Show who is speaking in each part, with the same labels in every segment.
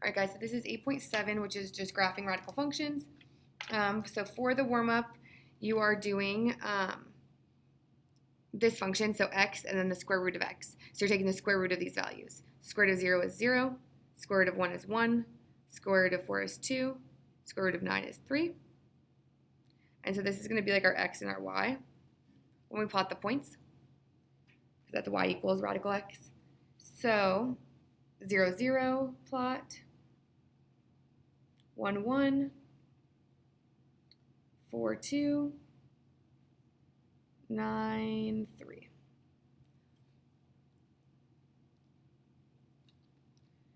Speaker 1: All right, guys, so this is 8.7, which is just graphing radical functions. So for the warm-up, you are doing this function, so x and then the square root of x. So you're taking the square root of these values. Square root of 0 is 0, square root of 1 is 1, square root of 4 is 2, square root of 9 is 3. And so this is going to be like our x and our y when we plot the points, because that's y equals radical x. So 0, 0 plot, 1, 1, 4, 2, 9, 3.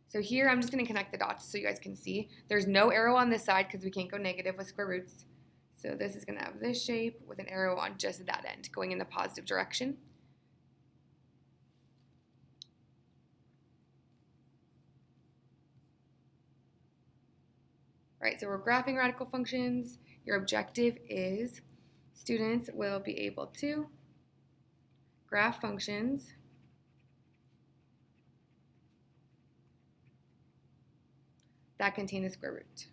Speaker 1: So here I'm just going to connect the dots so you guys can see. There's no arrow on this side because we can't go negative with square roots. So this is going to have this shape with an arrow on just that end going in the positive direction. All right, so we're graphing radical functions. Your objective is students will be able to graph functions that contain a square root.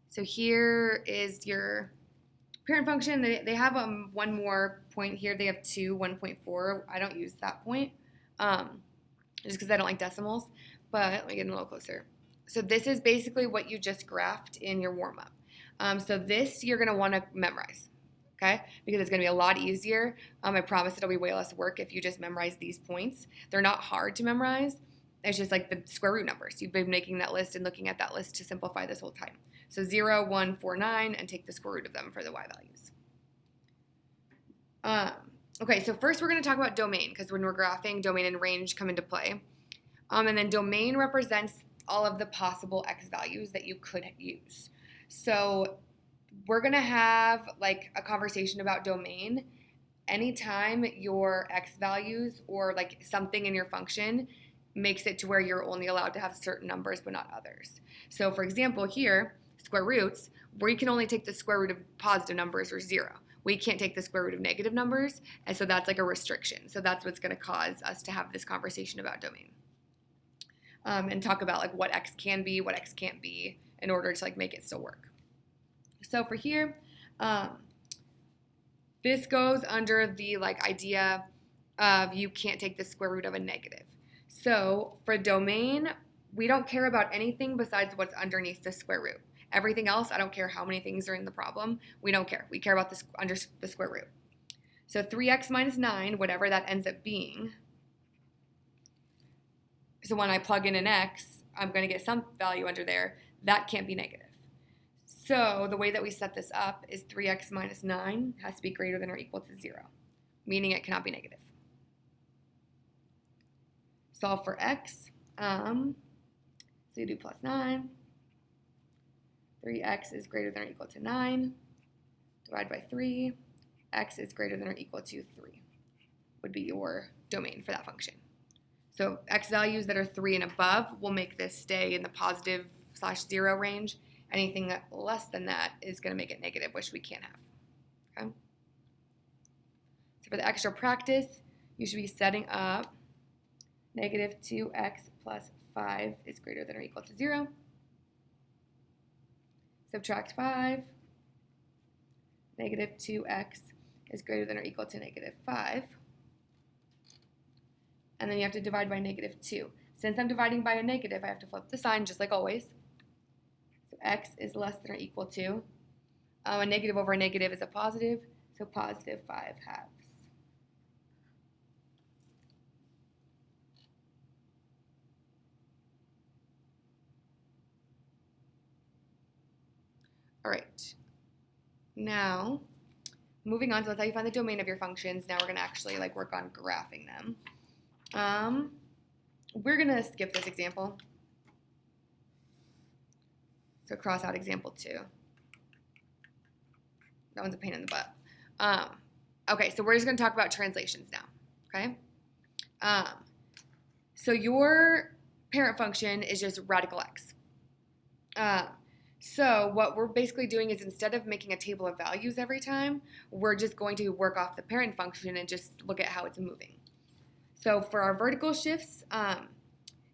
Speaker 1: So here is your parent function. They have one more point here. They have 2, 1.4. I don't use that point just because I don't like decimals. But let me get a little closer. So this is basically what you just graphed in your warm-up. So this you're going to want to memorize, okay? Because it's going to be a lot easier. I promise it'll be way less work if you just memorize these points. They're not hard to memorize. It's just like the square root numbers. You've been making that list and looking at that list to simplify this whole time. So 0, 1, 4, 9, and take the square root of them for the y values. Okay, so first we're going to talk about domain, because when we're graphing, domain and range come into play. And then domain represents all of the possible x values that you could use. So we're going to have like a conversation about domain anytime your x values or like something in your function makes it to where you're only allowed to have certain numbers but not others. So for example here, square roots, we can only take the square root of positive numbers or 0. We can't take the square root of negative numbers, and so that's like a restriction. So that's what's going to cause us to have this conversation about domain. And talk about like what x can be, what x can't be, in order to like make it still work. So for here, this goes under the like idea of you can't take the square root of a negative. So for domain, we don't care about anything besides what's underneath the square root. Everything else, I don't care how many things are in the problem. We don't care. We care about this under the square root. So 3x minus 9, whatever that ends up being. So when I plug in an x, I'm going to get some value under there. That can't be negative. So the way that we set this up is 3x minus 9 has to be greater than or equal to 0, meaning it cannot be negative. Solve for x. So you do plus 9. 3x is greater than or equal to 9. Divide by 3. X is greater than or equal to 3 would be your domain for that function. So x values that are 3 and above will make this stay in the positive/0 range. Anything less than that is going to make it negative, which we can't have. Okay? So for the extra practice, you should be setting up negative 2x plus 5 is greater than or equal to 0. Subtract 5. Negative 2x is greater than or equal to negative 5. And then you have to divide by negative 2. Since I'm dividing by a negative, I have to flip the sign just like always. So x is less than or equal to, a negative over a negative is a positive, so positive 5 halves. All right, now moving on, so that's how you find the domain of your functions. Now we're going to actually like work on graphing them. We're going to skip this example. So cross out example 2. That one's a pain in the butt. Okay, so we're just going to talk about translations now, okay? So your parent function is just radical x. So what we're basically doing is instead of making a table of values every time, we're just going to work off the parent function and just look at how it's moving. So for our vertical shifts,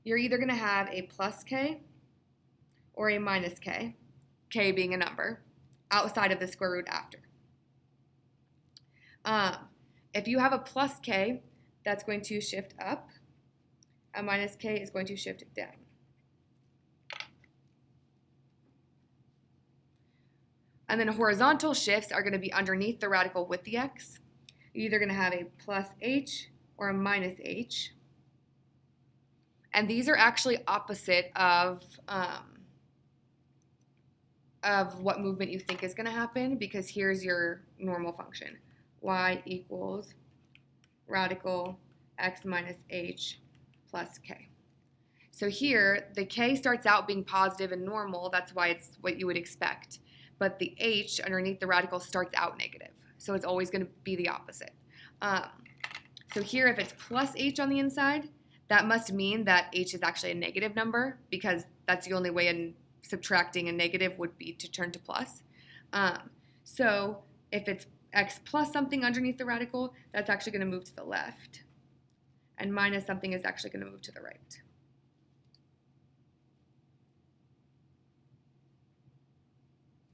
Speaker 1: you're either going to have a plus k or a minus k, k being a number, outside of the square root after. If you have a plus k, that's going to shift up. A minus k is going to shift down. And then horizontal shifts are going to be underneath the radical with the x. You're either going to have a plus h or a minus h. And these are actually opposite of what movement you think is going to happen, because here's your normal function. Y equals radical x minus h plus k. So here, the k starts out being positive and normal. That's why it's what you would expect. But the h underneath the radical starts out negative. So it's always going to be the opposite. So here, if it's plus h on the inside, that must mean that h is actually a negative number, because that's the only way in subtracting a negative would be to turn to plus. So if it's x plus something underneath the radical, that's actually going to move to the left. And minus something is actually going to move to the right.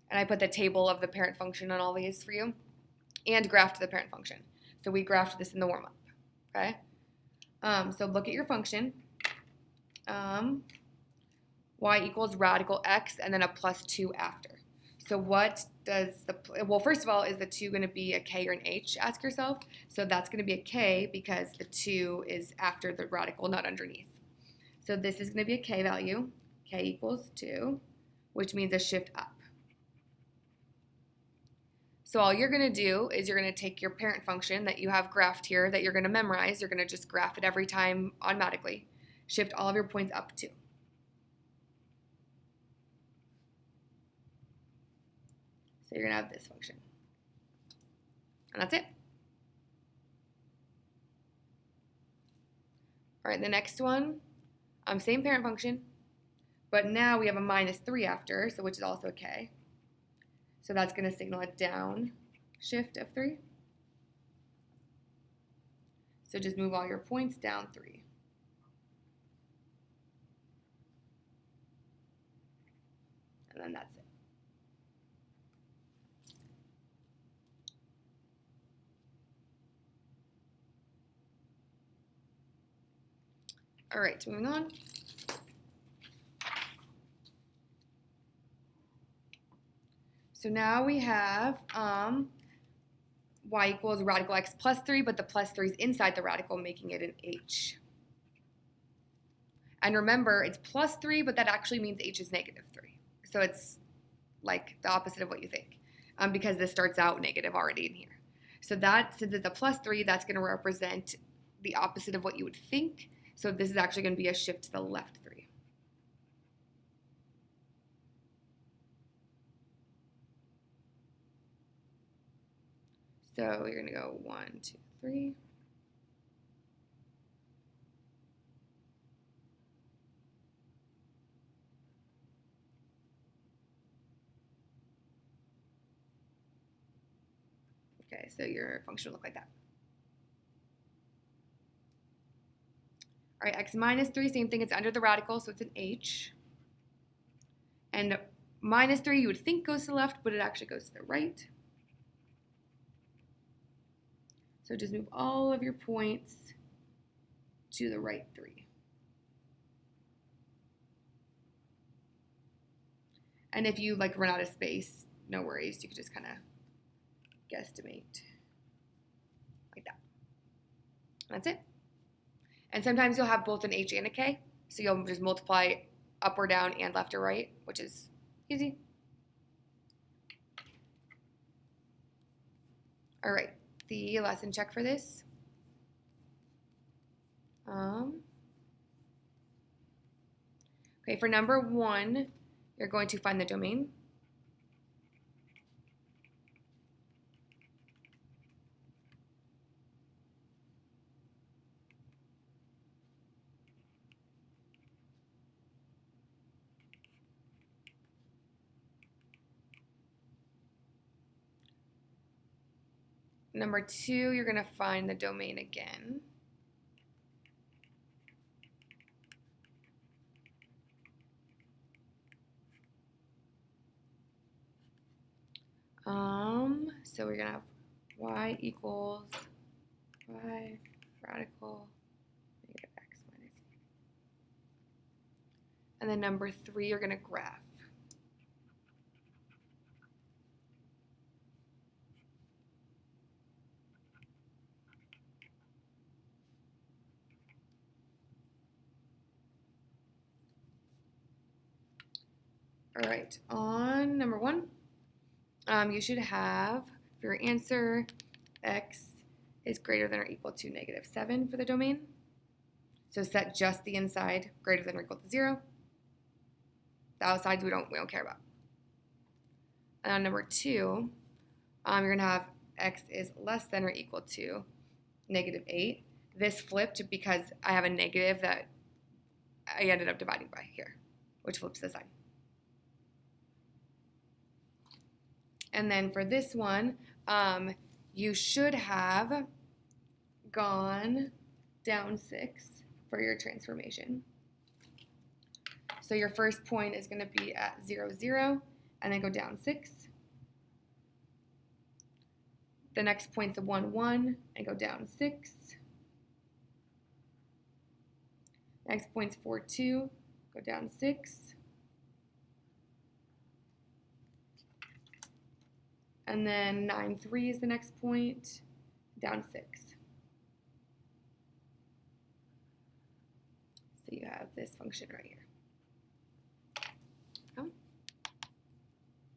Speaker 1: And I put the table of the parent function on all these for you, and graphed the parent function. So we graphed this in the warm-up, okay? So look at your function. Y equals radical x, and then a plus 2 after. So what does well, first of all, is the 2 going to be a k or an h? Ask yourself. So that's going to be a k because the 2 is after the radical, not underneath. So this is going to be a k value. K equals 2, which means a shift up. So all you're going to do is you're going to take your parent function that you have graphed here that you're going to memorize. You're going to just graph it every time automatically. Shift all of your points up 2. So you're going to have this function. And that's it. All right, the next one, same parent function, but now we have a minus 3 after, so which is also a k. So that's going to signal a down shift of 3. So just move all your points down 3. And then that's it. All right, moving on. So now we have y equals radical x plus 3, but the plus 3 is inside the radical, making it an h. And remember, it's plus 3, but that actually means h is negative 3. So it's like the opposite of what you think, because this starts out negative already in here. So that, since it's a plus 3, that's going to represent the opposite of what you would think. So this is actually going to be a shift to the left 3. So you're going to go 1, 2, 3. Okay, so your function will look like that. All right, x minus 3, same thing. It's under the radical, so it's an h. And minus 3 you would think goes to the left, but it actually goes to the right. So just move all of your points to the right 3. And if you like run out of space, no worries. You could just kind of guesstimate like that. That's it. And sometimes you'll have both an h and a k. So you'll just multiply up or down and left or right, which is easy. All right, the lesson check for this. Okay, for number 1, you're going to find the domain. Number 2, you're going to find the domain again. So we're going to have y equals y radical negative x minus e. And then number 3, you're going to graph. All right, on number 1, you should have for your answer x is greater than or equal to negative 7 for the domain. So set just the inside greater than or equal to 0. The outsides we don't care about. And on number 2, you're going to have x is less than or equal to negative 8. This flipped because I have a negative that I ended up dividing by here, which flips the sign. And then for this one, you should have gone down 6 for your transformation. So your first point is going to be at 0, 0, and then go down 6. The next point's a 1, 1, and go down 6. Next point's 4, 2, go down 6. And then 9, 3 is the next point, down 6. So you have this function right here.